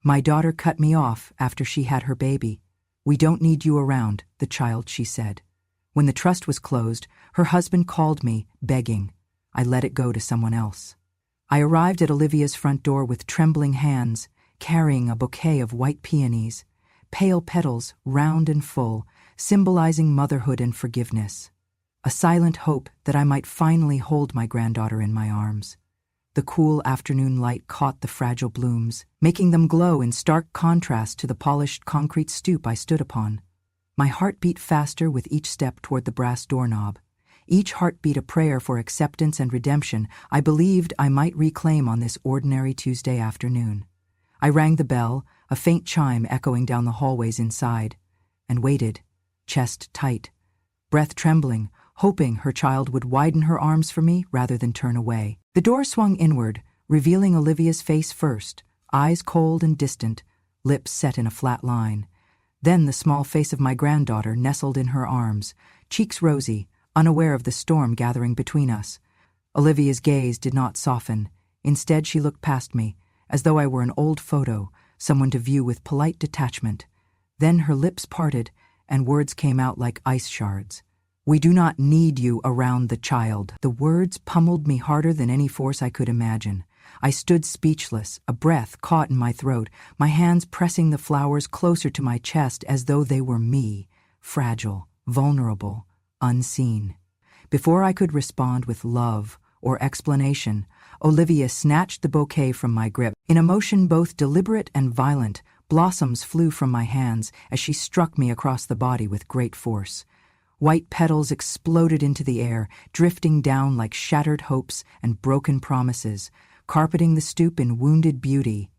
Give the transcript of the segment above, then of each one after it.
My daughter cut me off after she had her baby. We don't need you around, the child, she said. When the trust was closed, her husband called me, begging. I let it go to someone else. I arrived at Olivia's front door with trembling hands, carrying a bouquet of white peonies, pale petals, round and full, symbolizing motherhood and forgiveness. A silent hope that I might finally hold my granddaughter in my arms. The cool afternoon light caught the fragile blooms, making them glow in stark contrast to the polished concrete stoop I stood upon. My heart beat faster with each step toward the brass doorknob. Each heartbeat a prayer for acceptance and redemption I believed I might reclaim on this ordinary Tuesday afternoon. I rang the bell, a faint chime echoing down the hallways inside, and waited, chest tight, breath trembling, hoping her child would widen her arms for me rather than turn away. The door swung inward, revealing Olivia's face first, eyes cold and distant, lips set in a flat line. Then the small face of my granddaughter nestled in her arms, cheeks rosy, unaware of the storm gathering between us. Olivia's gaze did not soften. Instead, she looked past me, as though I were an old photo, someone to view with polite detachment. Then her lips parted, and words came out like ice shards. We do not need you around the child. The words pummeled me harder than any force I could imagine. I stood speechless, a breath caught in my throat, my hands pressing the flowers closer to my chest as though they were me, fragile, vulnerable, unseen. Before I could respond with love or explanation, Olivia snatched the bouquet from my grip. In a motion both deliberate and violent, blossoms flew from my hands as she struck me across the body with great force. White petals exploded into the air, drifting down like shattered hopes and broken promises, carpeting the stoop in wounded beauty.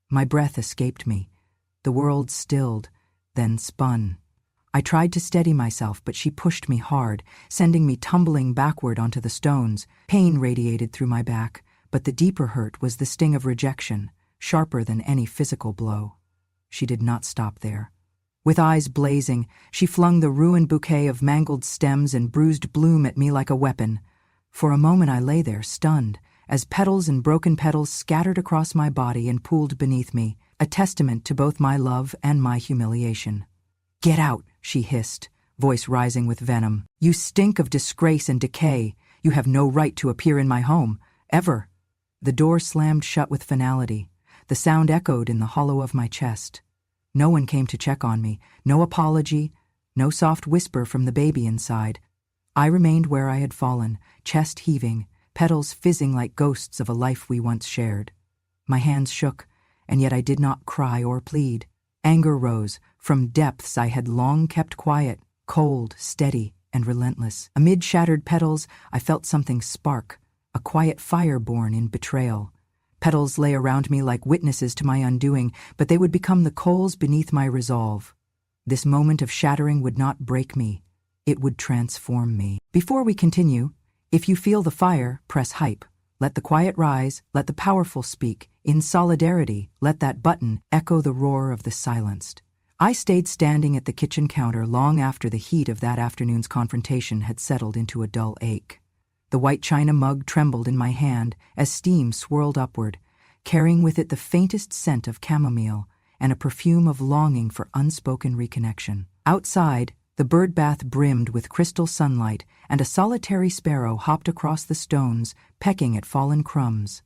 My breath escaped me. The world stilled, then spun. I tried to steady myself, but she pushed me hard, sending me tumbling backward onto the stones. Pain radiated through my back, but the deeper hurt was the sting of rejection, sharper than any physical blow. She did not stop there. With eyes blazing, she flung the ruined bouquet of mangled stems and bruised bloom at me like a weapon. For a moment I lay there, stunned, as petals and broken petals scattered across my body and pooled beneath me, a testament to both my love and my humiliation. "Get out," she hissed, voice rising with venom. "You stink of disgrace and decay. You have no right to appear in my home, ever." The door slammed shut with finality. The sound echoed in the hollow of my chest. No one came to check on me, no apology, no soft whisper from the baby inside. I remained where I had fallen, chest heaving, petals fizzing like ghosts of a life we once shared. My hands shook, and yet I did not cry or plead. Anger rose from depths I had long kept quiet, cold, steady, and relentless. Amid shattered petals, I felt something spark, a quiet fire born in betrayal. Petals lay around me like witnesses to my undoing, but they would become the coals beneath my resolve. This moment of shattering would not break me. It would transform me. Before we continue, if you feel the fire, press hype. Let the quiet rise, let the powerful speak. In solidarity, let that button echo the roar of the silenced. I stayed standing at the kitchen counter long after the heat of that afternoon's confrontation had settled into a dull ache. The white china mug trembled in my hand as steam swirled upward, carrying with it the faintest scent of chamomile and a perfume of longing for unspoken reconnection. Outside, the bird bath brimmed with crystal sunlight, and a solitary sparrow hopped across the stones, pecking at fallen crumbs.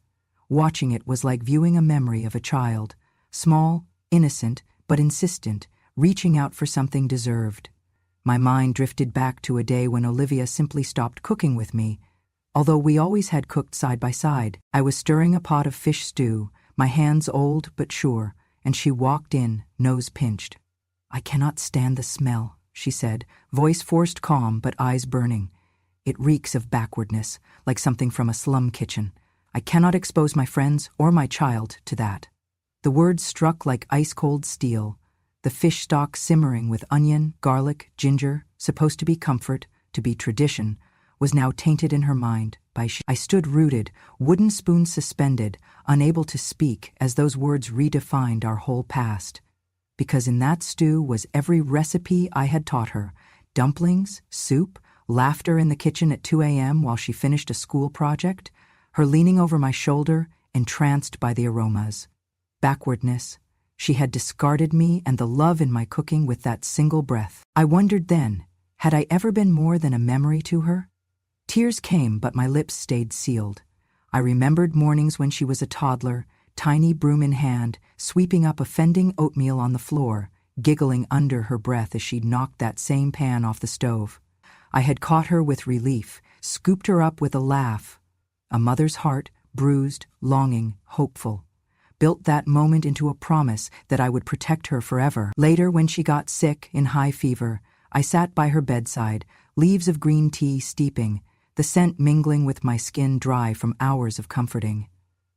Watching it was like viewing a memory of a child, small, innocent, but insistent, reaching out for something deserved. My mind drifted back to a day when Olivia simply stopped cooking with me. Although we always had cooked side by side, I was stirring a pot of fish stew, my hands old but sure, and she walked in, nose pinched. "I cannot stand the smell," she said, voice forced calm but eyes burning. "It reeks of backwardness, like something from a slum kitchen. I cannot expose my friends or my child to that." The words struck like ice-cold steel. The fish stock simmering with onion, garlic, ginger, supposed to be comfort, to be tradition, was now tainted in her mind by I stood rooted, wooden spoon suspended, unable to speak as those words redefined our whole past. Because in that stew was every recipe I had taught her: dumplings, soup, laughter in the kitchen at 2 a.m. while she finished a school project, her leaning over my shoulder, entranced by the aromas. Backwardness, She had discarded me and the love in my cooking with that single breath. I wondered then, had I ever been more than a memory to her? Tears came, but my lips stayed sealed. I remembered mornings when she was a toddler, tiny broom in hand, sweeping up offending oatmeal on the floor, giggling under her breath as she knocked that same pan off the stove. I had caught her with relief, scooped her up with a laugh. A mother's heart, bruised, longing, hopeful, built that moment into a promise that I would protect her forever. Later, when she got sick in high fever, I sat by her bedside, leaves of green tea steeping, the scent mingling with my skin dry from hours of comforting.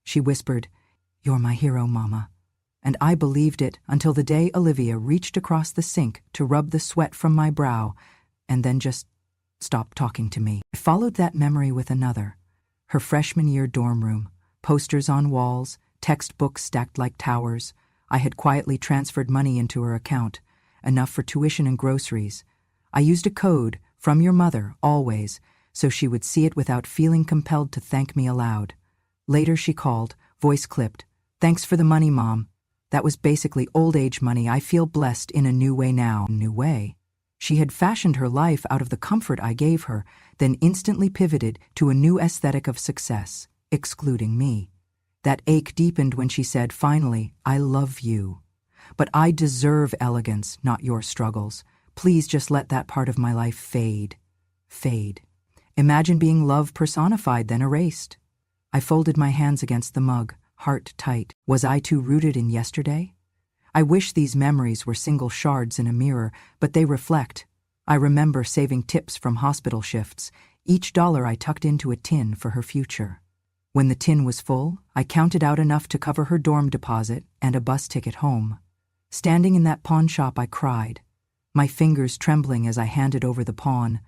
She whispered, "You're my hero, Mama." And I believed it until the day Olivia reached across the sink to rub the sweat from my brow and then just stopped talking to me. I followed that memory with another. Her freshman year dorm room, posters on walls, textbooks stacked like towers. I had quietly transferred money into her account, enough for tuition and groceries. I used a code, "From your mother, always," so she would see it without feeling compelled to thank me aloud. Later she called, voice clipped, "Thanks for the money, Mom. That was basically old age money. I feel blessed in a new way now." New way? She had fashioned her life out of the comfort I gave her, then instantly pivoted to a new aesthetic of success, excluding me. That ache deepened when she said, finally, "I love you. But I deserve elegance, not your struggles. Please just let that part of my life fade." Fade. Imagine being love personified, then erased. I folded my hands against the mug, heart tight. Was I too rooted in yesterday? I wish these memories were single shards in a mirror, but they reflect. I remember saving tips from hospital shifts, each dollar I tucked into a tin for her future. When the tin was full, I counted out enough to cover her dorm deposit and a bus ticket home. Standing in that pawn shop, I cried, my fingers trembling as I handed over the pawn,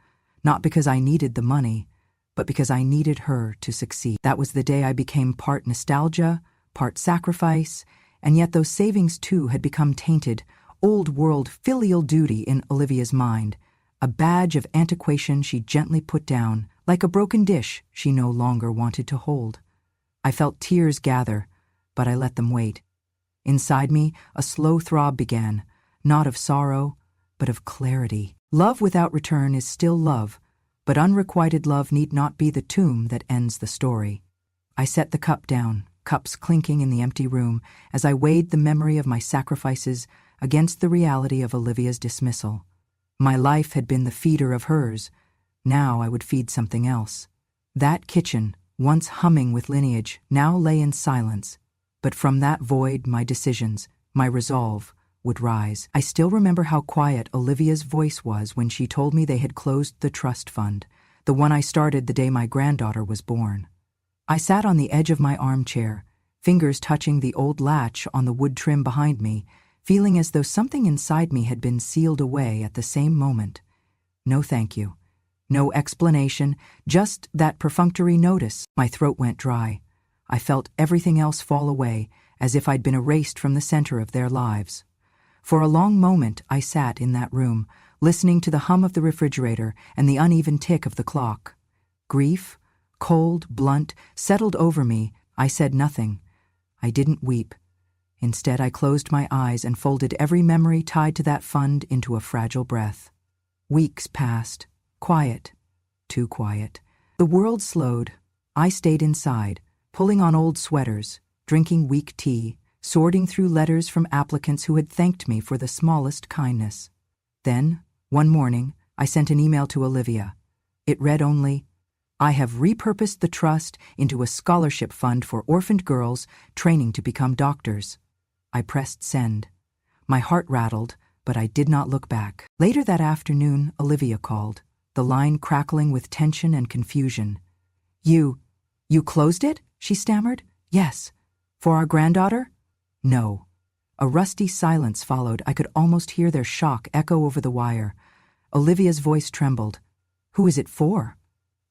not because I needed the money, but because I needed her to succeed. That was the day I became part nostalgia, part sacrifice, and yet those savings too had become tainted, old-world filial duty in Olivia's mind, a badge of antiquation she gently put down, like a broken dish she no longer wanted to hold. I felt tears gather, but I let them wait. Inside me, a slow throb began, not of sorrow, but of clarity. Love without return is still love, but unrequited love need not be the tomb that ends the story. I set the cup down, cups clinking in the empty room, as I weighed the memory of my sacrifices against the reality of Olivia's dismissal. My life had been the feeder of hers. Now I would feed something else. That kitchen, once humming with lineage, now lay in silence. But from that void, my decisions, my resolve, would rise. I still remember how quiet Olivia's voice was when she told me they had closed the trust fund, the one I started the day my granddaughter was born. I sat on the edge of my armchair, fingers touching the old latch on the wood trim behind me, feeling as though something inside me had been sealed away at the same moment. No thank you. No explanation, just that perfunctory notice. My throat went dry. I felt everything else fall away, as if I'd been erased from the center of their lives. For a long moment I sat in that room, listening to the hum of the refrigerator and the uneven tick of the clock. Grief, cold, blunt, settled over me. I said nothing. I didn't weep. Instead, I closed my eyes and folded every memory tied to that fund into a fragile breath. Weeks passed. Quiet. Too quiet. The world slowed. I stayed inside, pulling on old sweaters, drinking weak tea, sorting through letters from applicants who had thanked me for the smallest kindness. Then, one morning, I sent an email to Olivia. It read only, "I have repurposed the trust into a scholarship fund for orphaned girls training to become doctors." I pressed send. My heart rattled, but I did not look back. Later that afternoon, Olivia called, the line crackling with tension and confusion. You closed it?" she stammered. "Yes. For our granddaughter?" "No." A rusty silence followed. I could almost hear their shock echo over the wire. Olivia's voice trembled. "Who is it for?"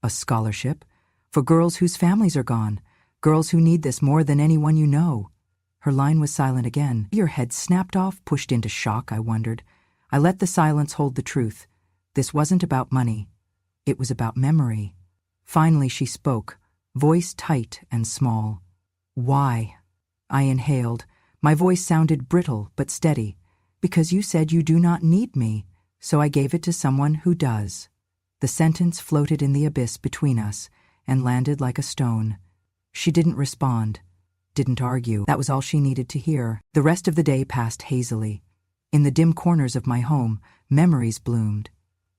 "A scholarship. For girls whose families are gone. Girls who need this more than anyone you know." Her line was silent again. Your head snapped off, pushed into shock, I wondered. I let the silence hold the truth. This wasn't about money. It was about memory. Finally she spoke, voice tight and small. "Why?" I inhaled, My voice sounded brittle but steady. Because you said you do not need me, so I gave it to someone who does. The sentence floated in the abyss between us and landed like a stone. She didn't respond, didn't argue. That was all she needed to hear. The rest of the day passed hazily. In the dim corners of my home, memories bloomed.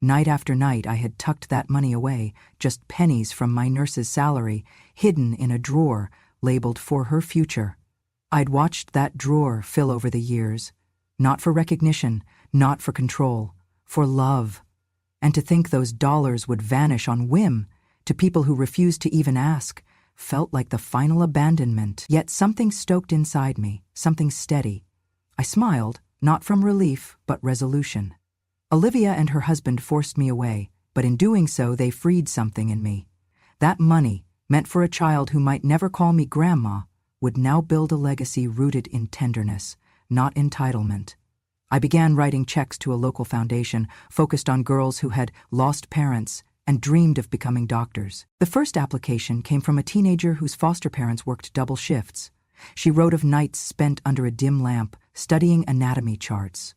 Night after night I had tucked that money away, just pennies from my nurse's salary, hidden in a drawer labeled for her future. I'd watched that drawer fill over the years, not for recognition, not for control, for love. And to think those dollars would vanish on whim, to people who refused to even ask, felt like the final abandonment. Yet something stoked inside me, something steady. I smiled, not from relief, but resolution. Olivia and her husband forced me away, but in doing so they freed something in me. That money, meant for a child who might never call me grandma, would now build a legacy rooted in tenderness, not entitlement. I began writing checks to a local foundation focused on girls who had lost parents and dreamed of becoming doctors. The first application came from a teenager whose foster parents worked double shifts. She wrote of nights spent under a dim lamp, studying anatomy charts.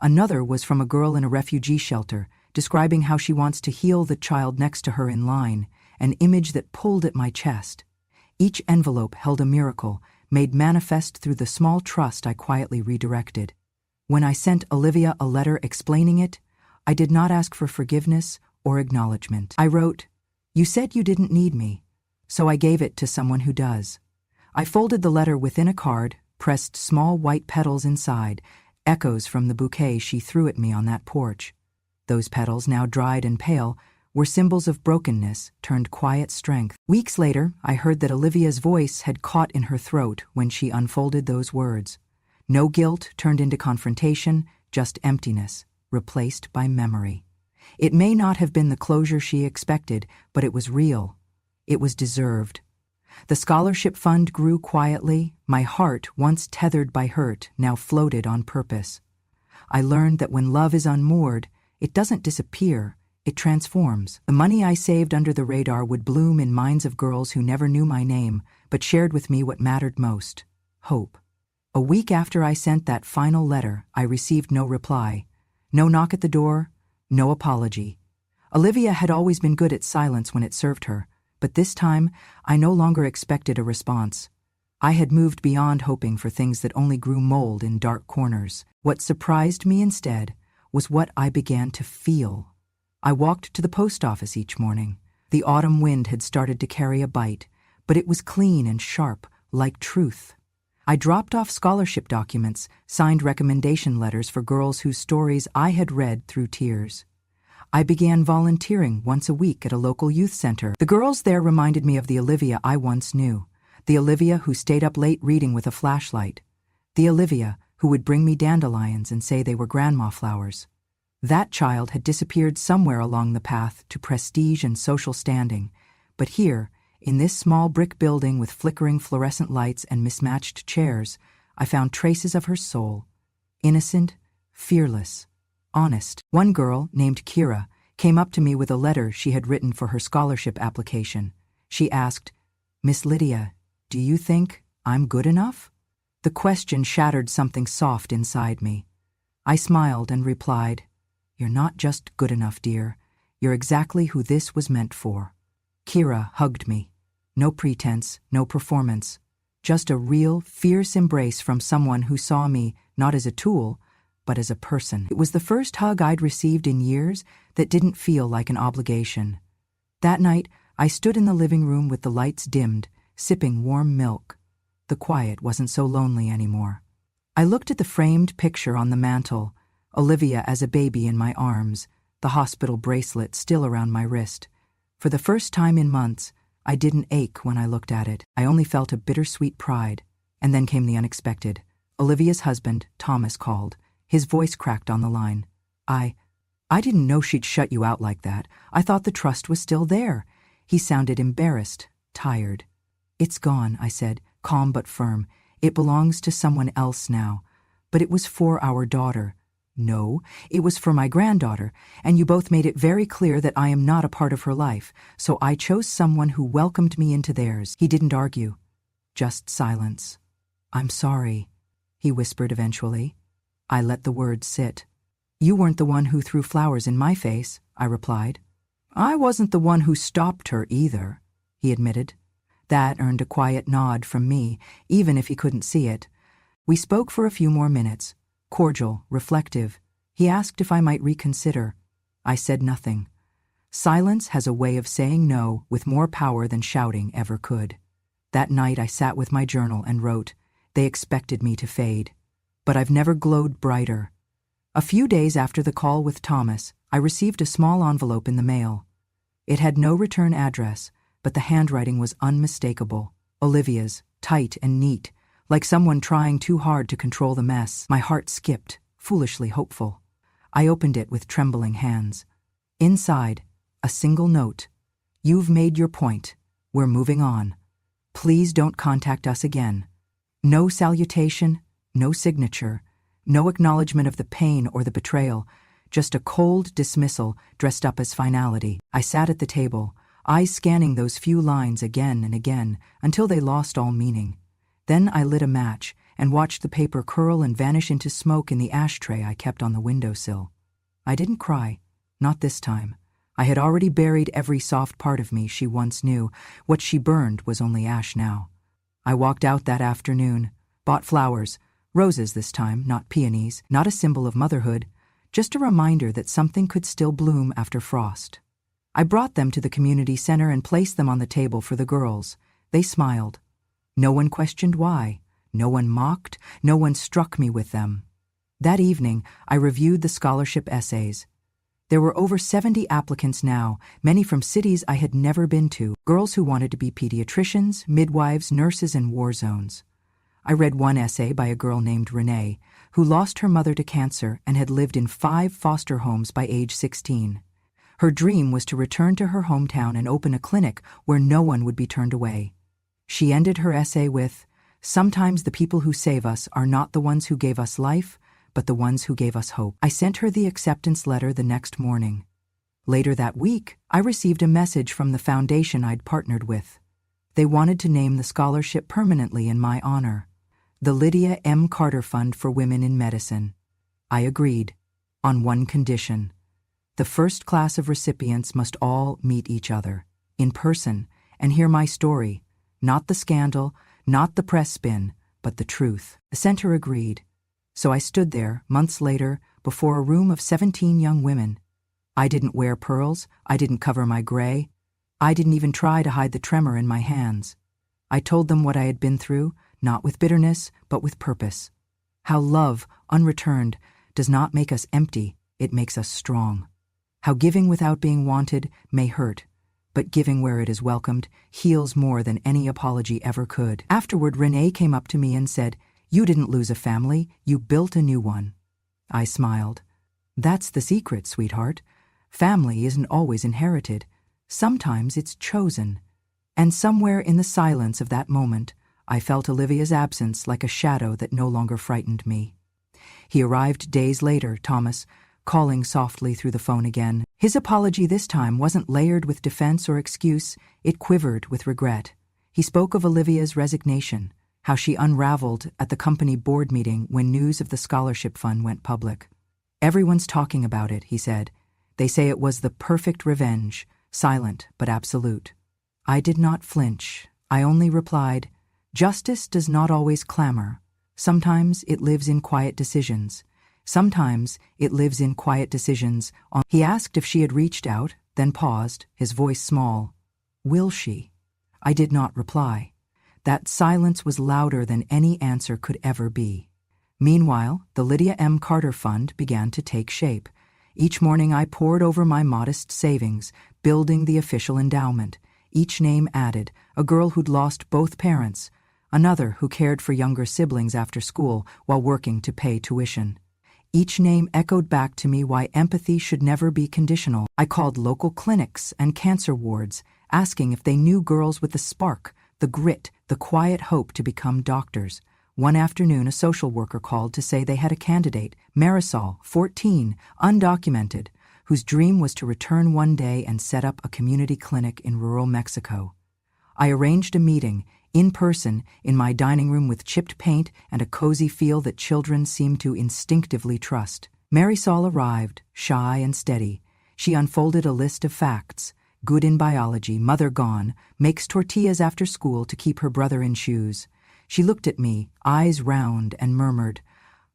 Another was from a girl in a refugee shelter, describing how she wants to heal the child next to her in line, an image that pulled at my chest. Each envelope held a miracle, made manifest through the small trust I quietly redirected. When I sent Olivia a letter explaining it, I did not ask for forgiveness or acknowledgement. I wrote, "You said you didn't need me, so I gave it to someone who does." I folded the letter within a card, pressed small white petals inside, echoes from the bouquet she threw at me on that porch. Those petals, now dried and pale, were symbols of brokenness turned quiet strength. Weeks later, I heard that Olivia's voice had caught in her throat when she unfolded those words. No guilt turned into confrontation, just emptiness, replaced by memory. It may not have been the closure she expected, but it was real. It was deserved. The scholarship fund grew quietly. My heart, once tethered by hurt, now floated on purpose. I learned that when love is unmoored, it doesn't disappear, it transforms. The money I saved under the radar would bloom in minds of girls who never knew my name, but shared with me what mattered most: hope. A week after I sent that final letter, I received no reply. No knock at the door, no apology. Olivia had always been good at silence when it served her, but this time, I no longer expected a response. I had moved beyond hoping for things that only grew mold in dark corners. What surprised me instead was what I began to feel. I walked to the post office each morning. The autumn wind had started to carry a bite, but it was clean and sharp, like truth. I dropped off scholarship documents, signed recommendation letters for girls whose stories I had read through tears. I began volunteering once a week at a local youth center. The girls there reminded me of the Olivia I once knew, the Olivia who stayed up late reading with a flashlight, the Olivia who would bring me dandelions and say they were grandma flowers. That child had disappeared somewhere along the path to prestige and social standing, but here, in this small brick building with flickering fluorescent lights and mismatched chairs, I found traces of her soul. Innocent, fearless, honest. One girl, named Kira, came up to me with a letter she had written for her scholarship application. She asked, "Miss Lydia, do you think I'm good enough?" The question shattered something soft inside me. I smiled and replied, "You're not just good enough, dear. You're exactly who this was meant for." Kira hugged me. No pretense, no performance. Just a real, fierce embrace from someone who saw me not as a tool, but as a person. It was the first hug I'd received in years that didn't feel like an obligation. That night, I stood in the living room with the lights dimmed, sipping warm milk. The quiet wasn't so lonely anymore. I looked at the framed picture on the mantel, Olivia as a baby in my arms, the hospital bracelet still around my wrist. For the first time in months, I didn't ache when I looked at it. I only felt a bittersweet pride. And then came the unexpected. Olivia's husband, Thomas, called. His voice cracked on the line. I didn't know she'd shut you out like that. I thought the trust was still there." He sounded embarrassed, tired. "It's gone," I said, calm but firm. "It belongs to someone else now. But it was for our daughter." "No, it was for my granddaughter, and you both made it very clear that I am not a part of her life, so I chose someone who welcomed me into theirs." He didn't argue. Just silence. "I'm sorry." he whispered eventually. I let the words sit. You weren't the one who threw flowers in my face, I replied. I wasn't the one who stopped her either, he admitted. That earned a quiet nod from me, even if he couldn't see it. We spoke for a few more minutes, cordial, reflective. He asked if I might reconsider. I said nothing. Silence has a way of saying no with more power than shouting ever could. That night I sat with my journal and wrote, "They expected me to fade. But I've never glowed brighter." A few days after the call with Thomas, I received a small envelope in the mail. It had no return address, but the handwriting was unmistakable. Olivia's, tight and neat, like someone trying too hard to control the mess. My heart skipped, foolishly hopeful. I opened it with trembling hands. Inside, a single note. You've made your point. We're moving on. Please don't contact us again. No salutation, no signature, no acknowledgement of the pain or the betrayal, just a cold dismissal dressed up as finality. I sat at the table, eyes scanning those few lines again and again until they lost all meaning. Then I lit a match and watched the paper curl and vanish into smoke in the ashtray I kept on the windowsill. I didn't cry, not this time. I had already buried every soft part of me she once knew. What she burned was only ash now. I walked out that afternoon, bought flowers, roses this time, not peonies, not a symbol of motherhood, just a reminder that something could still bloom after frost. I brought them to the community center and placed them on the table for the girls. They smiled. No one questioned why. No one mocked. No one struck me with them. That evening, I reviewed the scholarship essays. There were over 70 applicants now, many from cities I had never been to, girls who wanted to be pediatricians, midwives, nurses, and war zones. I read one essay by a girl named Renee, who lost her mother to cancer and had lived in 5 foster homes by age 16. Her dream was to return to her hometown and open a clinic where no one would be turned away. She ended her essay with, "Sometimes the people who save us are not the ones who gave us life, but the ones who gave us hope." I sent her the acceptance letter the next morning. Later that week, I received a message from the foundation I'd partnered with. They wanted to name the scholarship permanently in my honor, the Lydia M. Carter Fund for Women in Medicine. I agreed, on one condition. The first class of recipients must all meet each other, in person, and hear my story, not the scandal, not the press spin, but the truth. The center agreed. So I stood there, months later, before a room of 17 young women. I didn't wear pearls, I didn't cover my gray, I didn't even try to hide the tremor in my hands. I told them what I had been through, not with bitterness, but with purpose. How love, unreturned, does not make us empty, it makes us strong. How giving without being wanted may hurt, but giving where it is welcomed heals more than any apology ever could. Afterward, Renee came up to me and said, "You didn't lose a family, you built a new one." I smiled. That's the secret, sweetheart. Family isn't always inherited. Sometimes it's chosen. And somewhere in the silence of that moment, I felt Olivia's absence like a shadow that no longer frightened me. He arrived days later, Thomas, calling softly through the phone again. His apology this time wasn't layered with defense or excuse, it quivered with regret. He spoke of Olivia's resignation, how she unraveled at the company board meeting when news of the scholarship fund went public. "Everyone's talking about it," he said. "They say it was the perfect revenge, silent but absolute." I did not flinch. I only replied, "Justice does not always clamor. Sometimes it lives in quiet decisions. Sometimes it lives in quiet decisions." He asked if she had reached out, then paused, his voice small. "Will she?" I did not reply. That silence was louder than any answer could ever be. Meanwhile, the Lydia M. Carter Fund began to take shape. Each morning I pored over my modest savings, building the official endowment. Each name added, a girl who'd lost both parents, another who cared for younger siblings after school while working to pay tuition. Each name echoed back to me why empathy should never be conditional. I called local clinics and cancer wards, asking if they knew girls with the spark, the grit, the quiet hope to become doctors. One afternoon, a social worker called to say they had a candidate, Marisol, 14, undocumented, whose dream was to return one day and set up a community clinic in rural Mexico. I arranged a meeting, In person, in my dining room with chipped paint and a cozy feel that children seem to instinctively trust. Marisol arrived, shy and steady. She unfolded a list of facts. Good in biology, mother gone, makes tortillas after school to keep her brother in shoes. She looked at me, eyes round, and murmured,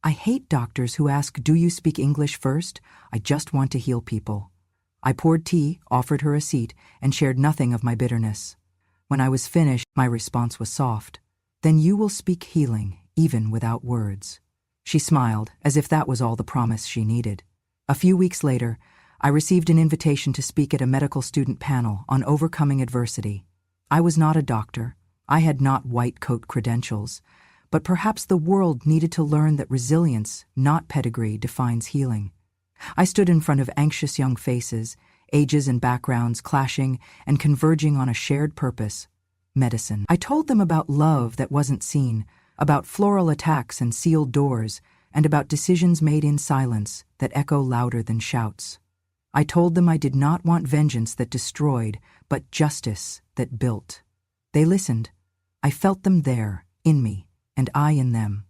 "I hate doctors who ask, 'Do you speak English?' first. I just want to heal people." I poured tea, offered her a seat, and shared nothing of my bitterness. When I was finished, my response was soft. "Then you will speak healing, even without words." She smiled, as if that was all the promise she needed. A few weeks later, I received an invitation to speak at a medical student panel on overcoming adversity. I was not a doctor. I had not white coat credentials. But perhaps the world needed to learn that resilience, not pedigree, defines healing. I stood in front of anxious young faces, ages and backgrounds clashing and converging on a shared purpose: medicine. I told them about love that wasn't seen, about floral attacks and sealed doors, and about decisions made in silence that echo louder than shouts. I told them I did not want vengeance that destroyed, but justice that built. They listened. I felt them there, in me, and I in them.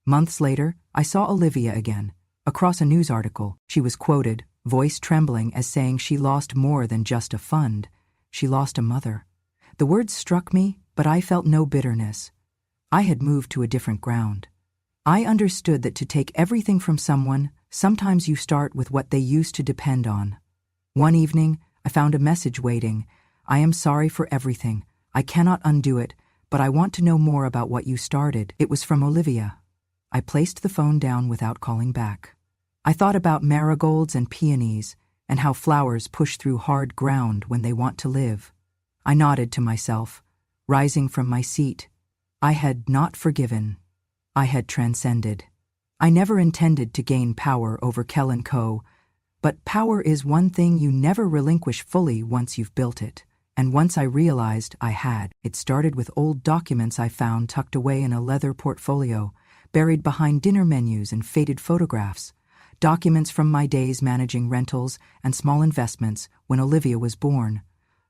Months later, I saw Olivia again. Across a news article, she was quoted, voice trembling, as saying she lost more than just a fund. She lost a mother. The words struck me, but I felt no bitterness. I had moved to a different ground. I understood that to take everything from someone, sometimes you start with what they used to depend on. One evening, I found a message waiting. "I am sorry for everything. I cannot undo it, but I want to know more about what you started." It was from Olivia. I placed the phone down without calling back. I thought about marigolds and peonies, and how flowers push through hard ground when they want to live. I nodded to myself, rising from my seat. I had not forgiven. I had transcended. I never intended to gain power over Kell & Co., but power is one thing you never relinquish fully once you've built it. And once I realized I had, it started with old documents I found tucked away in a leather portfolio, buried behind dinner menus and faded photographs. Documents from my days managing rentals and small investments when Olivia was born.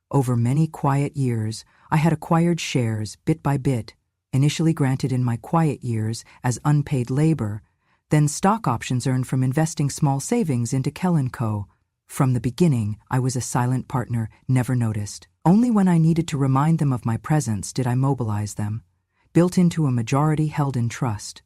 Over many quiet years, I had acquired shares bit by bit, initially granted in my quiet years as unpaid labor, then stock options earned from investing small savings into Kell & Co. From the beginning, I was a silent partner, never noticed. Only when I needed to remind them of my presence did I mobilize them, built into a majority held in trust.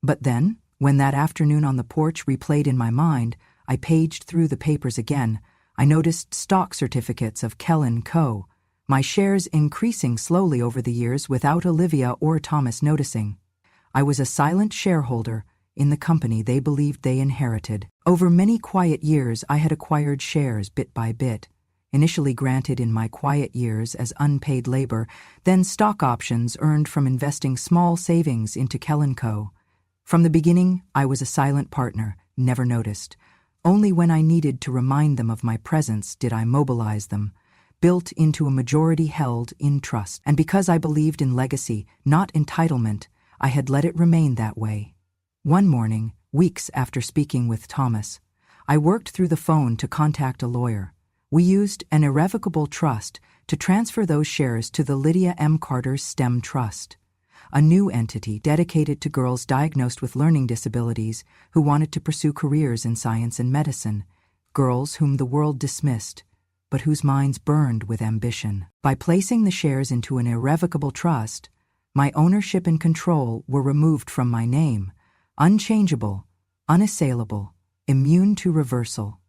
But then, when that afternoon on the porch replayed in my mind, I paged through the papers again. I noticed stock certificates of Kell & Co., my shares increasing slowly over the years without Olivia or Thomas noticing. I was a silent shareholder in the company they believed they inherited. Over many quiet years, I had acquired shares bit by bit, initially granted in my quiet years as unpaid labor, then stock options earned from investing small savings into Kell & Co. From the beginning, I was a silent partner, never noticed. Only when I needed to remind them of my presence did I mobilize them, built into a majority held in trust. And because I believed in legacy, not entitlement, I had let it remain that way. One morning, weeks after speaking with Thomas, I worked through the phone to contact a lawyer. We used an irrevocable trust to transfer those shares to the Lydia M. Carter STEM Trust, a new entity dedicated to girls diagnosed with learning disabilities who wanted to pursue careers in science and medicine, girls whom the world dismissed, but whose minds burned with ambition. By placing the shares into an irrevocable trust, my ownership and control were removed from my name, unchangeable, unassailable, immune to reversal.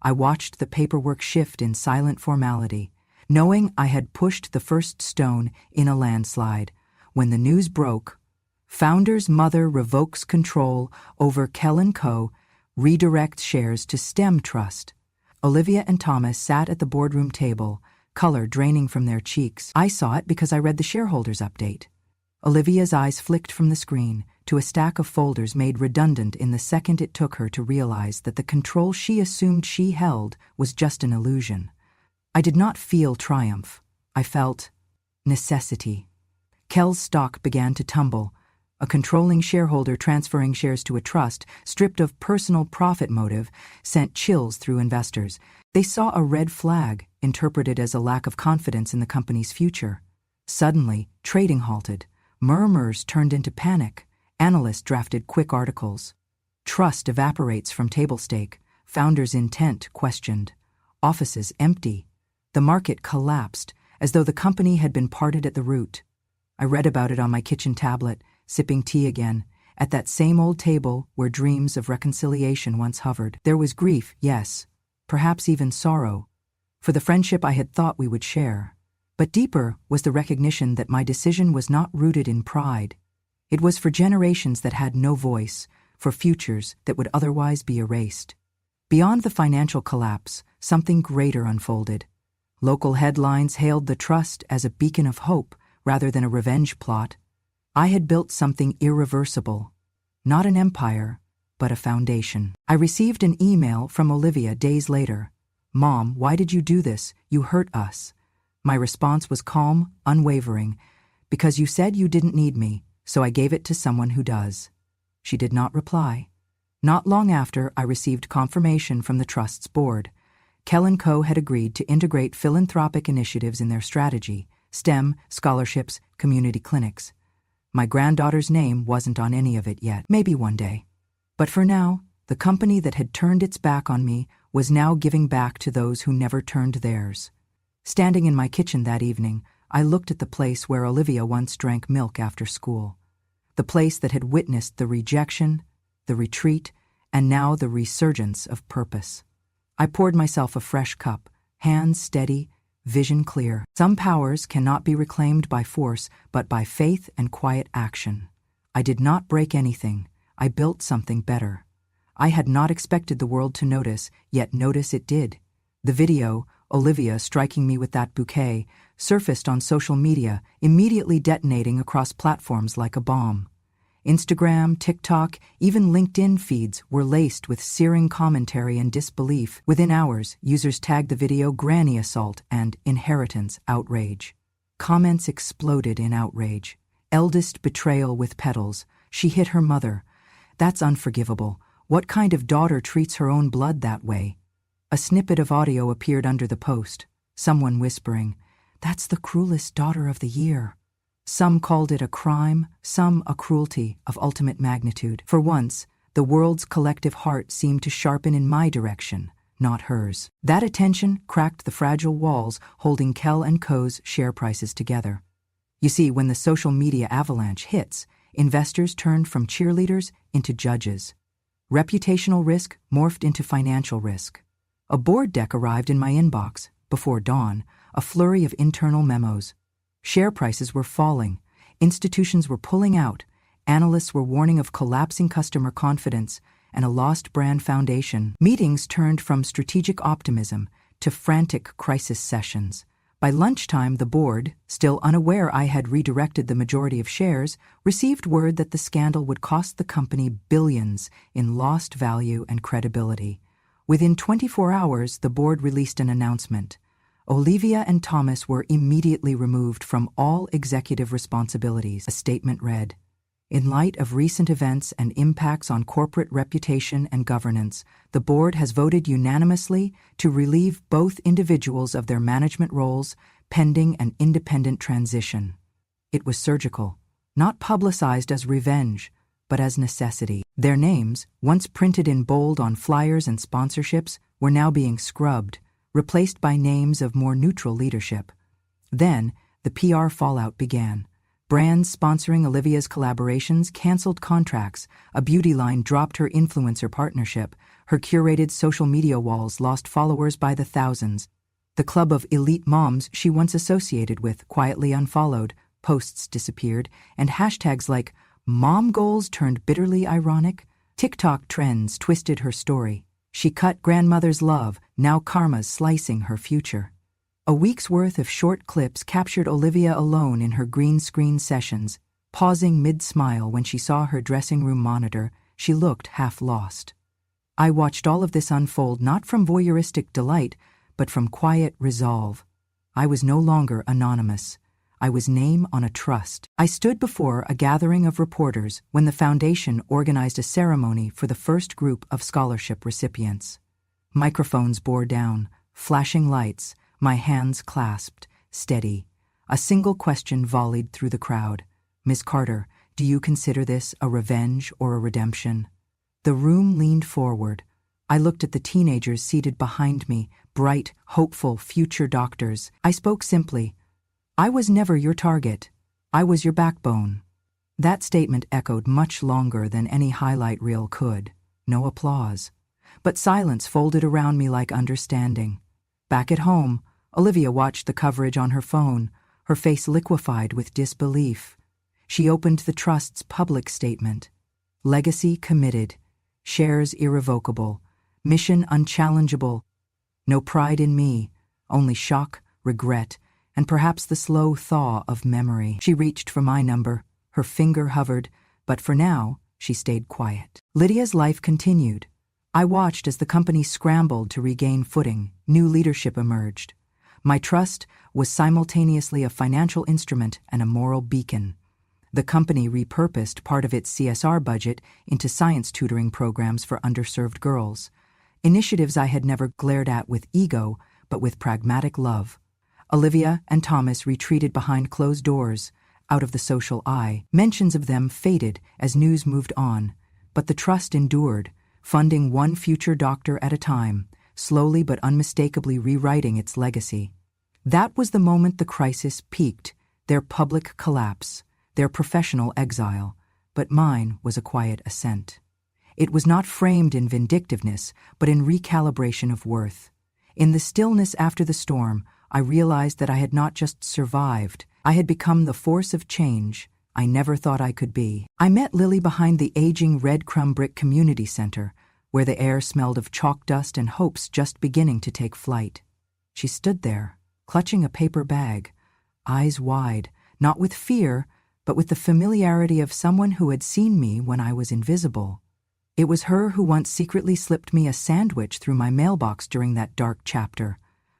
I watched the paperwork shift in silent formality, knowing I had pushed the first stone in a landslide. When the news broke, founder's mother revokes control over Kell & Co., redirects shares to STEM Trust. Olivia and Thomas sat at the boardroom table, color draining from their cheeks. I saw it because I read the shareholders' update. Olivia's eyes flicked from the screen to a stack of folders made redundant in the second it took her to realize that the control she assumed she held was just an illusion. I did not feel triumph. I felt necessity. Kell's stock began to tumble. A controlling shareholder transferring shares to a trust, stripped of personal profit motive, sent chills through investors. They saw a red flag, interpreted as a lack of confidence in the company's future. Suddenly, trading halted. Murmurs turned into panic. Analysts drafted quick articles. Trust evaporates from table stake. Founders' intent questioned. Offices empty. The market collapsed, as though the company had been parted at the root. I read about it on my kitchen tablet, sipping tea again, at that same old table where dreams of reconciliation once hovered. There was grief, yes, perhaps even sorrow, for the friendship I had thought we would share. But deeper was the recognition that my decision was not rooted in pride. It was for generations that had no voice, for futures that would otherwise be erased. Beyond the financial collapse, something greater unfolded. Local headlines hailed the trust as a beacon of hope rather than a revenge plot. I had built something irreversible, not an empire, but a foundation. I received an email from Olivia days later. "Mom, why did you do this? You hurt us." My response was calm, unwavering, "Because you said you didn't need me, so I gave it to someone who does." She did not reply. Not long after, I received confirmation from the Trust's board. Kell & Co. had agreed to integrate philanthropic initiatives in their strategy: STEM, scholarships, community clinics. My granddaughter's name wasn't on any of it yet. Maybe one day. But for now, the company that had turned its back on me was now giving back to those who never turned theirs. Standing in my kitchen that evening, I looked at the place where Olivia once drank milk after school. The place that had witnessed the rejection, the retreat, and now the resurgence of purpose. I poured myself a fresh cup, hands steady, vision clear. Some powers cannot be reclaimed by force, but by faith and quiet action. I did not break anything. I built something better. I had not expected the world to notice, yet notice it did. The video, Olivia striking me with that bouquet, surfaced on social media, immediately detonating across platforms like a bomb. Instagram, TikTok, even LinkedIn feeds were laced with searing commentary and disbelief. Within hours, users tagged the video "granny assault" and "inheritance outrage." Comments exploded in outrage. "Eldest betrayal with petals. She hit her mother. That's unforgivable. What kind of daughter treats her own blood that way?" A snippet of audio appeared under the post, someone whispering, "That's the cruelest daughter of the year." Some called it a crime, some a cruelty of ultimate magnitude. For once, the world's collective heart seemed to sharpen in my direction, not hers. That attention cracked the fragile walls holding Kell & Co.'s share prices together. You see, when the social media avalanche hits, investors turned from cheerleaders into judges. Reputational risk morphed into financial risk. A board deck arrived in my inbox, before dawn, a flurry of internal memos. Share prices were falling, institutions were pulling out, analysts were warning of collapsing customer confidence and a lost brand foundation. Meetings turned from strategic optimism to frantic crisis sessions. By lunchtime, the board, still unaware I had redirected the majority of shares, received word that the scandal would cost the company billions in lost value and credibility. Within 24 hours, the board released an announcement. Olivia and Thomas were immediately removed from all executive responsibilities. A statement read, "In light of recent events and impacts on corporate reputation and governance, the board has voted unanimously to relieve both individuals of their management roles pending an independent transition." It was surgical, not publicized as revenge, but as necessity. Their names, once printed in bold on flyers and sponsorships, were now being scrubbed, replaced by names of more neutral leadership. Then, the PR fallout began. Brands sponsoring Olivia's collaborations canceled contracts, a beauty line dropped her influencer partnership, her curated social media walls lost followers by the thousands. The club of elite moms she once associated with quietly unfollowed, posts disappeared, and hashtags like "mom goals" turned bitterly ironic. TikTok trends twisted her story. She cut grandmother's love, now karma's slicing her future. A week's worth of short clips captured Olivia alone in her green screen sessions. Pausing mid-smile when she saw her dressing room monitor, she looked half lost. I watched all of this unfold not from voyeuristic delight, but from quiet resolve. I was no longer anonymous. I was name on a trust. I stood before a gathering of reporters when the foundation organized a ceremony for the first group of scholarship recipients. Microphones bore down, flashing lights, my hands clasped, steady. A single question volleyed through the crowd. "Miss Carter, do you consider this a revenge or a redemption?" The room leaned forward. I looked at the teenagers seated behind me, bright, hopeful, future doctors. I spoke simply. "I was never your target. I was your backbone." That statement echoed much longer than any highlight reel could. No applause. But silence folded around me like understanding. Back at home, Olivia watched the coverage on her phone, her face liquefied with disbelief. She opened the trust's public statement. Legacy committed. Shares irrevocable. Mission unchallengeable. No pride in me, only shock, regret, and perhaps the slow thaw of memory. She reached for my number. Her finger hovered, but for now, she stayed quiet. Lydia's life continued. I watched as the company scrambled to regain footing. New leadership emerged. My trust was simultaneously a financial instrument and a moral beacon. The company repurposed part of its CSR budget into science tutoring programs for underserved girls. Initiatives I had never glared at with ego, but with pragmatic love. Olivia and Thomas retreated behind closed doors, out of the social eye. Mentions of them faded as news moved on, but the trust endured, funding one future doctor at a time, slowly but unmistakably rewriting its legacy. That was the moment the crisis peaked, their public collapse, their professional exile, but mine was a quiet ascent. It was not framed in vindictiveness, but in recalibration of worth. In the stillness after the storm, I realized that I had not just survived, I had become the force of change I never thought I could be. I met Lily behind the aging red crumb brick community center, where the air smelled of chalk dust and hopes just beginning to take flight. She stood there, clutching a paper bag, eyes wide, not with fear, but with the familiarity of someone who had seen me when I was invisible. It was her who once secretly slipped me a sandwich through my mailbox during that dark chapter,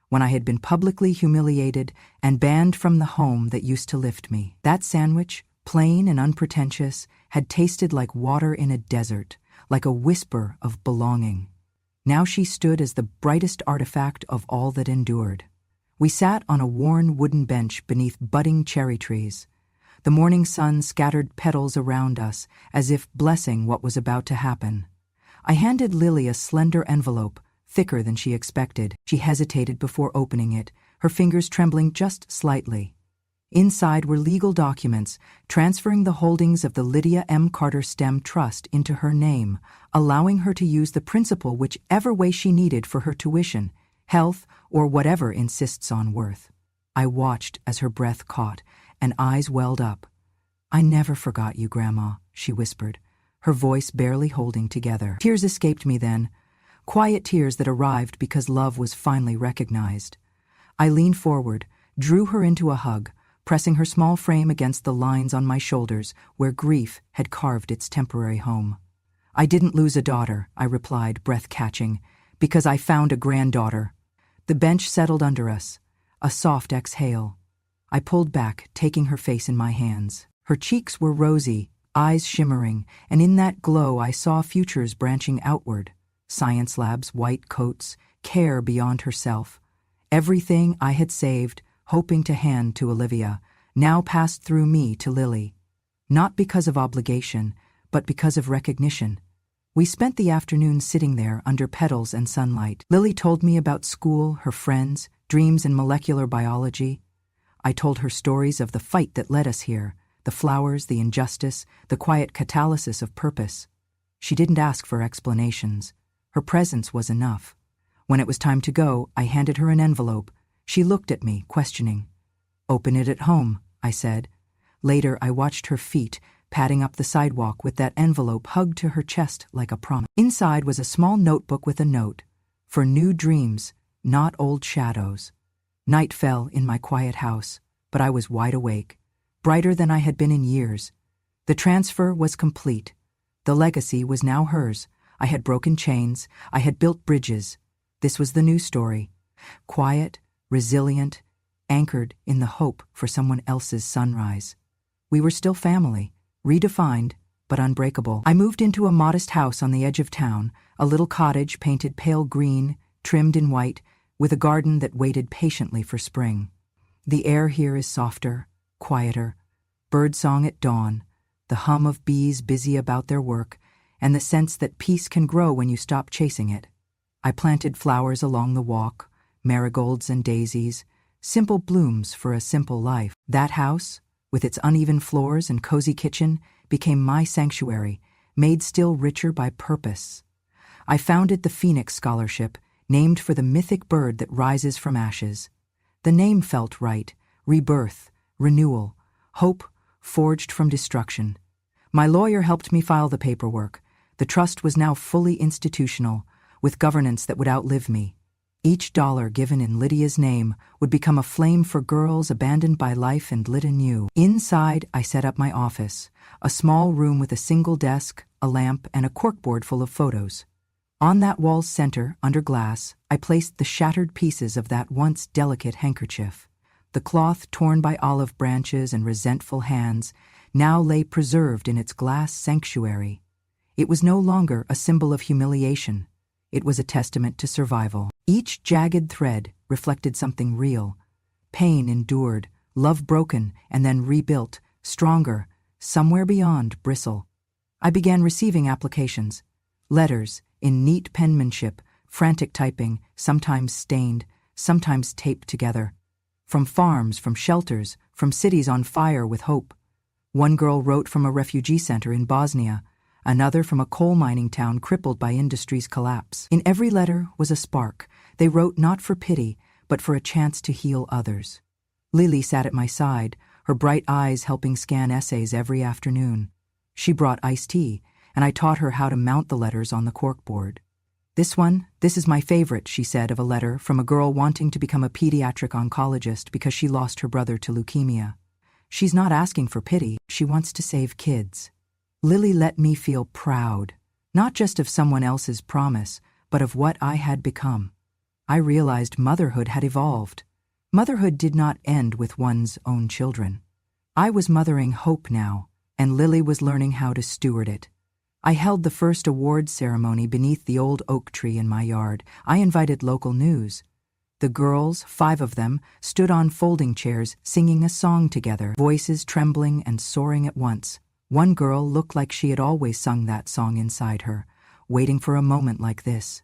when I had been publicly humiliated and banned from the home that used to lift me. That sandwich, plain and unpretentious, had tasted like water in a desert, like a whisper of belonging. Now she stood as the brightest artifact of all that endured. We sat on a worn wooden bench beneath budding cherry trees. The morning sun scattered petals around us, as if blessing what was about to happen. I handed Lily a slender envelope, thicker than she expected. She hesitated before opening it, her fingers trembling just slightly. Inside were legal documents transferring the holdings of the Lydia M. Carter STEM Trust into her name, allowing her to use the principal whichever way she needed for her tuition, health, or whatever insists on worth. I watched as her breath caught, and eyes welled up. "I never forgot you, Grandma," she whispered, her voice barely holding together. Tears escaped me then, quiet tears that arrived because love was finally recognized. I leaned forward, drew her into a hug, pressing her small frame against the lines on my shoulders where grief had carved its temporary home. "I didn't lose a daughter," I replied, breath catching, "because I found a granddaughter." The bench settled under us, a soft exhale. I pulled back, taking her face in my hands. Her cheeks were rosy, eyes shimmering, and in that glow I saw futures branching outward. Science labs, white coats, care beyond herself. Everything I had saved, hoping to hand to Olivia, now passed through me to Lily. Not because of obligation, but because of recognition. We spent the afternoon sitting there under petals and sunlight. Lily told me about school, her friends, dreams in molecular biology. I told her stories of the fight that led us here, the flowers, the injustice, the quiet catalysis of purpose. She didn't ask for explanations. Her presence was enough. When it was time to go, I handed her an envelope. She looked at me, questioning. "Open it at home," I said. Later, I watched her feet, padding up the sidewalk with that envelope hugged to her chest like a promise. Inside was a small notebook with a note, "For new dreams, not old shadows." Night fell in my quiet house, but I was wide awake, brighter than I had been in years. The transfer was complete. The legacy was now hers. I had broken chains. I had built bridges. This was the new story. Quiet, resilient, anchored in the hope for someone else's sunrise. We were still family, redefined, but unbreakable. I moved into a modest house on the edge of town, a little cottage painted pale green, trimmed in white, with a garden that waited patiently for spring. The air here is softer, quieter, birdsong at dawn, the hum of bees busy about their work, and the sense that peace can grow when you stop chasing it. I planted flowers along the walk, marigolds and daisies, simple blooms for a simple life. That house, with its uneven floors and cozy kitchen, became my sanctuary, made still richer by purpose. I founded the Phoenix Scholarship, named for the mythic bird that rises from ashes. The name felt right: rebirth, renewal, hope forged from destruction. My lawyer helped me file the paperwork. The trust was now fully institutional, with governance that would outlive me. Each dollar given in Lydia's name would become a flame for girls abandoned by life and lit anew. Inside, I set up my office, a small room with a single desk, a lamp, and a corkboard full of photos. On that wall's center, under glass, I placed the shattered pieces of that once delicate handkerchief. The cloth torn by olive branches and resentful hands now lay preserved in its glass sanctuary. It was no longer a symbol of humiliation. It was a testament to survival. Each jagged thread reflected something real. Pain endured, love broken, and then rebuilt, stronger, somewhere beyond bristle. I began receiving applications. Letters, in neat penmanship, frantic typing, sometimes stained, sometimes taped together. From farms, from shelters, from cities on fire with hope. One girl wrote from a refugee center in Bosnia, another from a coal mining town crippled by industry's collapse. In every letter was a spark. They wrote not for pity, but for a chance to heal others. Lily sat at my side, her bright eyes helping scan essays every afternoon. She brought iced tea, and I taught her how to mount the letters on the corkboard. This is my favorite, she said of a letter from a girl wanting to become a pediatric oncologist because she lost her brother to leukemia. She's not asking for pity, she wants to save kids. Lily let me feel proud, not just of someone else's promise, but of what I had become. I realized motherhood had evolved. Motherhood did not end with one's own children. I was mothering hope now, and Lily was learning how to steward it. I held the first awards ceremony beneath the old oak tree in my yard. I invited local news. The girls, 5 of them, stood on folding chairs singing a song together, voices trembling and soaring at once. One girl looked like she had always sung that song inside her, waiting for a moment like this.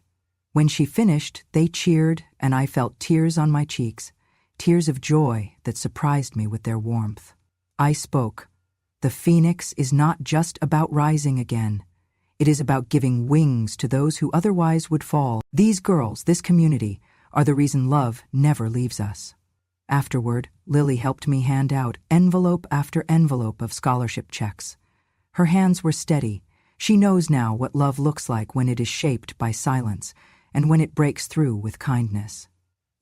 When she finished, they cheered, and I felt tears on my cheeks, tears of joy that surprised me with their warmth. I spoke. The phoenix is not just about rising again. It is about giving wings to those who otherwise would fall. These girls, this community, are the reason love never leaves us. Afterward, Lily helped me hand out envelope after envelope of scholarship checks. Her hands were steady. She knows now what love looks like when it is shaped by silence and when it breaks through with kindness.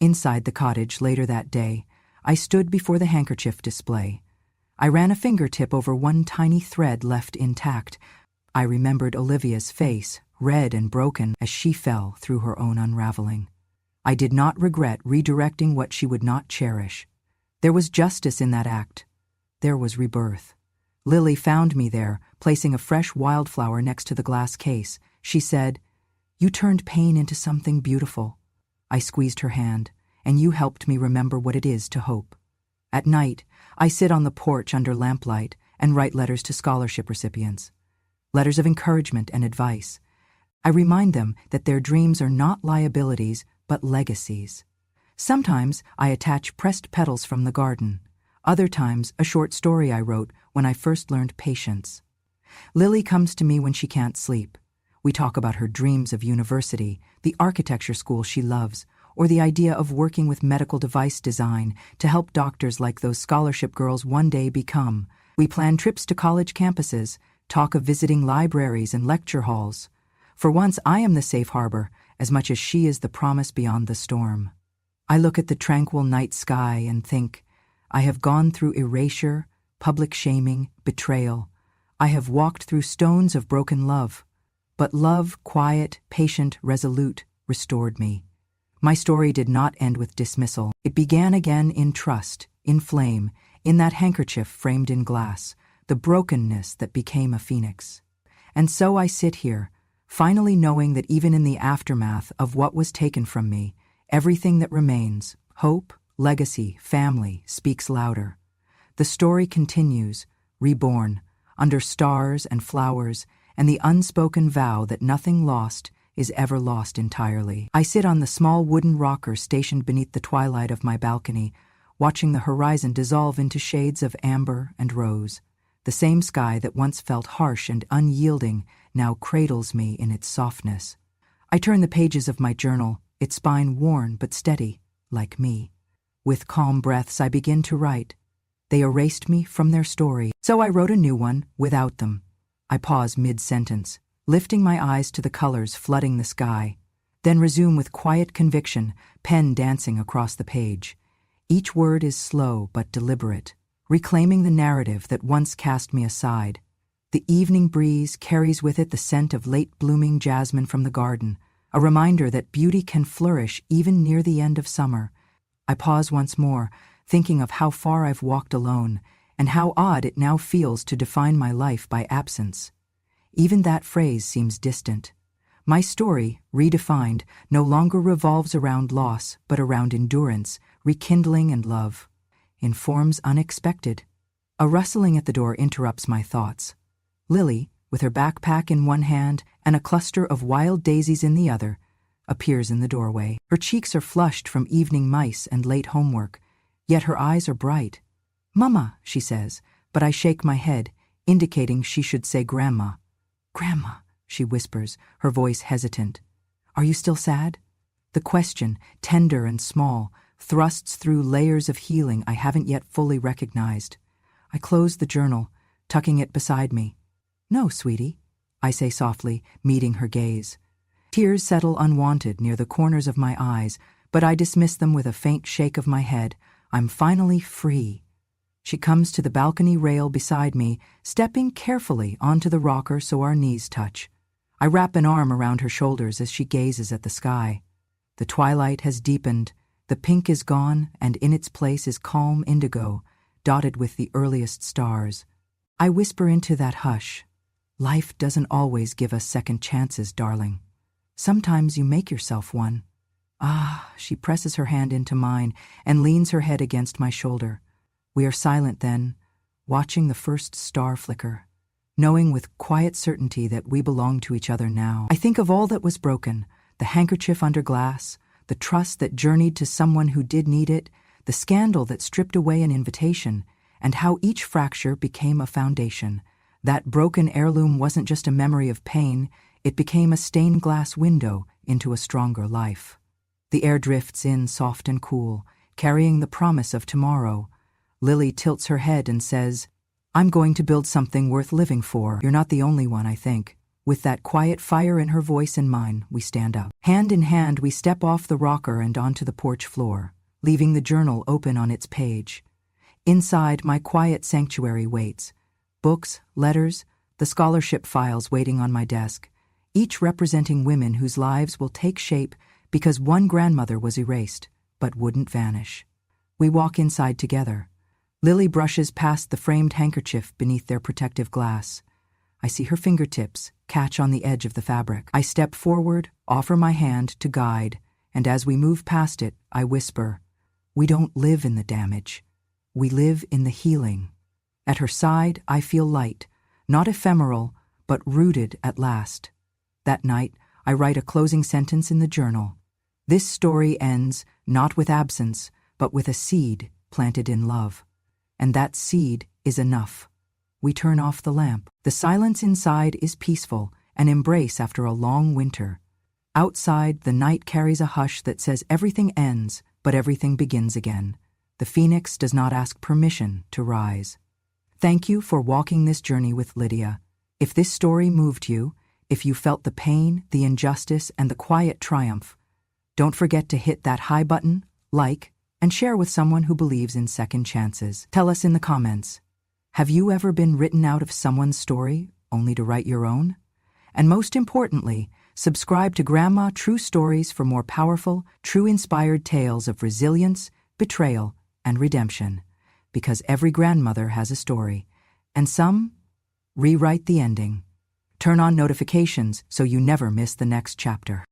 Inside the cottage later that day, I stood before the handkerchief display. I ran a fingertip over one tiny thread left intact. I remembered Olivia's face, red and broken, as she fell through her own unraveling. I did not regret redirecting what she would not cherish. There was justice in that act. There was rebirth. Lily found me there, placing a fresh wildflower next to the glass case. She said, "You turned pain into something beautiful." I squeezed her hand, and you helped me remember what it is to hope. At night, I sit on the porch under lamplight and write letters to scholarship recipients. Letters of encouragement and advice. I remind them that their dreams are not liabilities, but legacies. Sometimes I attach pressed petals from the garden. Other times, a short story I wrote when I first learned patience. Lily comes to me when she can't sleep. We talk about her dreams of university, the architecture school she loves, or the idea of working with medical device design to help doctors like those scholarship girls one day become. We plan trips to college campuses, talk of visiting libraries and lecture halls. For once, I am the safe harbor, as much as she is the promise beyond the storm. I look at the tranquil night sky and think, I have gone through erasure, public shaming, betrayal. I have walked through stones of broken love. But love, quiet, patient, resolute, restored me. My story did not end with dismissal. It began again in trust, in flame, in that handkerchief framed in glass, the brokenness that became a phoenix. And so I sit here, finally knowing that even in the aftermath of what was taken from me, everything that remains, hope, legacy, family speaks louder. The story continues, reborn, under stars and flowers, and the unspoken vow that nothing lost is ever lost entirely. I sit on the small wooden rocker stationed beneath the twilight of my balcony, watching the horizon dissolve into shades of amber and rose. The same sky that once felt harsh and unyielding now cradles me in its softness. I turn the pages of my journal, its spine worn but steady, like me. With calm breaths I begin to write. They erased me from their story, so I wrote a new one without them. I pause mid-sentence, lifting my eyes to the colors flooding the sky, then resume with quiet conviction, pen dancing across the page. Each word is slow but deliberate, reclaiming the narrative that once cast me aside. The evening breeze carries with it the scent of late-blooming jasmine from the garden, a reminder that beauty can flourish even near the end of summer. I pause once more, thinking of how far I've walked alone, and how odd it now feels to define my life by absence. Even that phrase seems distant. My story, redefined, no longer revolves around loss, but around endurance, rekindling and love. In forms unexpected. A rustling at the door interrupts my thoughts. Lily, with her backpack in one hand and a cluster of wild daisies in the other, appears in the doorway. Her cheeks are flushed from evening mice and late homework, yet her eyes are bright. "Mama," she says, but I shake my head, indicating she should say Grandma. "Grandma," she whispers, her voice hesitant. "Are you still sad?" The question, tender and small, thrusts through layers of healing I haven't yet fully recognized. I close the journal, tucking it beside me. "No, sweetie," I say softly, meeting her gaze. Tears settle unwanted near the corners of my eyes, but I dismiss them with a faint shake of my head. I'm finally free. She comes to the balcony rail beside me, stepping carefully onto the rocker so our knees touch. I wrap an arm around her shoulders as she gazes at the sky. The twilight has deepened, the pink is gone, and in its place is calm indigo, dotted with the earliest stars. I whisper into that hush. Life doesn't always give us second chances, darling. Sometimes you make yourself one. Ah, she presses her hand into mine and leans her head against my shoulder. We are silent then, watching the first star flicker, knowing with quiet certainty that we belong to each other now. I think of all that was broken, the handkerchief under glass, the trust that journeyed to someone who did need it, the scandal that stripped away an invitation, and how each fracture became a foundation. That broken heirloom wasn't just a memory of pain, it became a stained glass window into a stronger life. The air drifts in soft and cool, carrying the promise of tomorrow. Lily tilts her head and says, "I'm going to build something worth living for. You're not the only one, I think." With that quiet fire in her voice and mine, we stand up. Hand in hand, we step off the rocker and onto the porch floor, leaving the journal open on its page. Inside, my quiet sanctuary waits. Books, letters, the scholarship files waiting on my desk, each representing women whose lives will take shape because one grandmother was erased, but wouldn't vanish. We walk inside together. Lily brushes past the framed handkerchief beneath their protective glass. I see her fingertips catch on the edge of the fabric. I step forward, offer my hand to guide, and as we move past it, I whisper, "We don't live in the damage. We live in the healing." At her side, I feel light, not ephemeral, but rooted at last. That night, I write a closing sentence in the journal. This story ends not with absence, but with a seed planted in love. And that seed is enough. We turn off the lamp. The silence inside is peaceful, an embrace after a long winter. Outside, the night carries a hush that says everything ends, but everything begins again. The phoenix does not ask permission to rise. Thank you for walking this journey with Lydia. If this story moved you, if you felt the pain, the injustice, and the quiet triumph, don't forget to hit that hi button, like, and share with someone who believes in second chances. Tell us in the comments, have you ever been written out of someone's story only to write your own? And most importantly, subscribe to Grandma True Stories for more powerful, true inspired tales of resilience, betrayal, and redemption. Because every grandmother has a story, and some rewrite the ending. Turn on notifications so you never miss the next chapter.